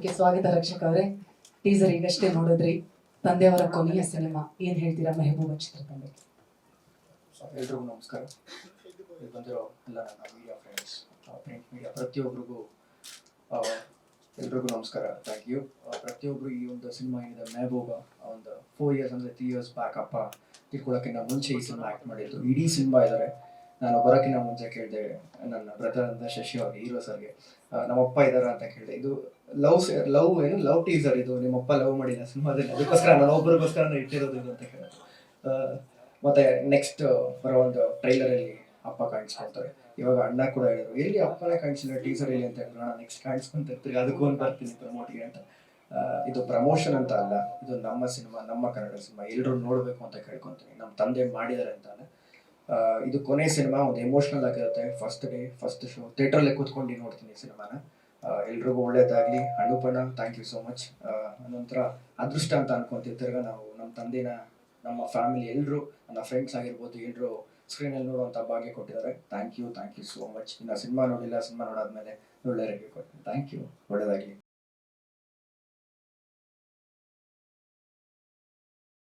ಕಾರ್ಯಕ್ರಮಕ್ಕೆ ಸ್ವಾಗತ ರಕ್ಷಕ ಅವರೇ. ಟೀಸರ್ ಈಗಷ್ಟೇ ನೋಡಿದ್ರಿ, ತಂದೆಯವರ ಕೊನೆಯ ಸಿನಿಮಾ, ಏನ್ ಹೇಳ್ತೀರಾ ಮೆಹಬೂಬ ಚಿತ್ರದ ಬಗ್ಗೆ? ಎಲ್ರಿಗೂ ನಮಸ್ಕಾರ. ಇಲ್ಲಿ ಬಂದಿರೋ ಎಲ್ಲ ನನ್ನ ಮೀಡಿಯಾ ಫ್ರೆಂಡ್ಸ್, ಪ್ರಿಂಟ್ ಮೀಡಿಯಾ ಪ್ರತಿಯೊಬ್ಬರಿಗೂ ಎಲ್ರಿಗೂ ನಮಸ್ಕಾರ. Thank you. ಪ್ರತಿಯೊಬ್ಬರು ಈ ಒಂದು ಸಿನಿಮಾ ಏನಿದೆ ಮೆಹಬೂಬ, ಒಂದು 4 years ಅಂದರೆ 3 years ಬ್ಯಾಕ್ ಅಪ್ಪ ತಿಳ್ಕೊಳ್ಳೋಕ್ಕಿಂತ ಮುಂಚೆ ಈ ಸಿನಿಮಾ ಆ್ಯಕ್ಟ್ ಮಾಡಿದ್ದು. ಇಡೀ ಸಿನಿಮಾ ಇದ್ದಾರೆ. ನಾನು ಬರೋಕ್ಕಿಂತ ಮುಂಚೆ ಕೇಳಿದೆ ನನ್ನ ಬ್ರದರ್ ಅಂತ ಶಶಿ ಅವ್ರಿಗೆ, ಹೀರೋ ಸರ್ಗೆ, ನಮ್ಮಪ್ಪ ಇದ್ದಾರಾ ಅಂತ ಕೇಳಿದೆ. ಇದು ಲವ್ ಟೀಸರ್, ಇದು ನಿಮ್ಮಪ್ಪ ಲವ್ ಮಾಡಿದ ಸಿನಿಮಾದಲ್ಲಿ, ಅದಕ್ಕೋಸ್ಕರ ನಾನು ಒಬ್ಬರಿಗೋಸ್ಕರ ಇಟ್ಟಿರೋದು ಇದು ಅಂತ ಕೇಳಿದ್ರು. ಮತ್ತೆ ನೆಕ್ಸ್ಟ್ ಬರೋ ಒಂದು ಟ್ರೈಲರಲ್ಲಿ ಅಪ್ಪ ಕಾಣಿಸ್ಕೊಳ್ತಾರೆ. ಇವಾಗ ಅಣ್ಣ ಕೂಡ ಹೇಳಿದ್ರು, ಎಲ್ಲಿ ಅಪ್ಪನೇ ಕಾಣಿಸಿಲ್ಲ ಟೀಸರ್ ಇಲ್ಲಿ ಅಂತ ಹೇಳಿದ್ರು. ನಾನು ನೆಕ್ಸ್ಟ್ ಕಾಣಿಸ್ಕೊಂತಿರ್ತೀವಿ, ಅದಕ್ಕೊಂದು ಬರ್ತೀನಿ ಪ್ರಮೋಟ್ಗೆ ಅಂತ. ಇದು ಪ್ರಮೋಷನ್ ಅಂತ ಅಲ್ಲ, ಇದು ನಮ್ಮ ಸಿನಿಮಾ, ನಮ್ಮ ಕನ್ನಡ ಸಿನಿಮಾ, ಎಲ್ಲರೂ ನೋಡಬೇಕು ಅಂತ ಕೇಳ್ಕೊತೀನಿ. ನಮ್ಮ ತಂದೆ ಮಾಡಿದ್ದಾರೆ ಅಂತಾನೆ. ಇದು ಕೊನೆ ಸಿನಿಮಾ, ಒಂದು ಎಮೋಷ್ನಲ್ ಆಗಿರುತ್ತೆ. ಫಸ್ಟ್ ಡೇ ಫಸ್ಟ್ ಶೋ ಥಿಯೇಟ್ರಲ್ಲೇ ಕೂತ್ಕೊಂಡು ನೋಡ್ತೀನಿ ಈ ಸಿನಿಮಾನ. ಎಲ್ರಿಗೂ ಒಳ್ಳೇದಾಗಲಿ. ಅನುಪಣ, ಥ್ಯಾಂಕ್ ಯು ಸೋ ಮಚ್. ನಂತರ ಅದೃಷ್ಟ ಅಂತ ಅನ್ಕೊಂತೀವಿ. ತಿರ್ಗಾ ನಾವು ನಮ್ಮ ತಂದೆನ, ನಮ್ಮ ಫ್ಯಾಮಿಲಿ ಎಲ್ಲರೂ, ನನ್ನ ಫ್ರೆಂಡ್ಸ್ ಆಗಿರ್ಬೋದು, ಎಲ್ಲರೂ ಸ್ಕ್ರೀನಲ್ಲಿ ನೋಡುವಂಥ ಭಾಗ್ಯ ಕೊಟ್ಟಿದ್ದಾರೆ. Thank you so much. ಇನ್ನು ಸಿನಿಮಾ ನೋಡಿಲ್ಲ, ಸಿನಿಮಾ ನೋಡಾದ್ಮೇಲೆ ಒಳ್ಳೆ ರಿವ್ಯೂ ಕೊಡ್ತೀನಿ. ಥ್ಯಾಂಕ್ ಯು, ಒಳ್ಳೆಯದಾಗಲಿ.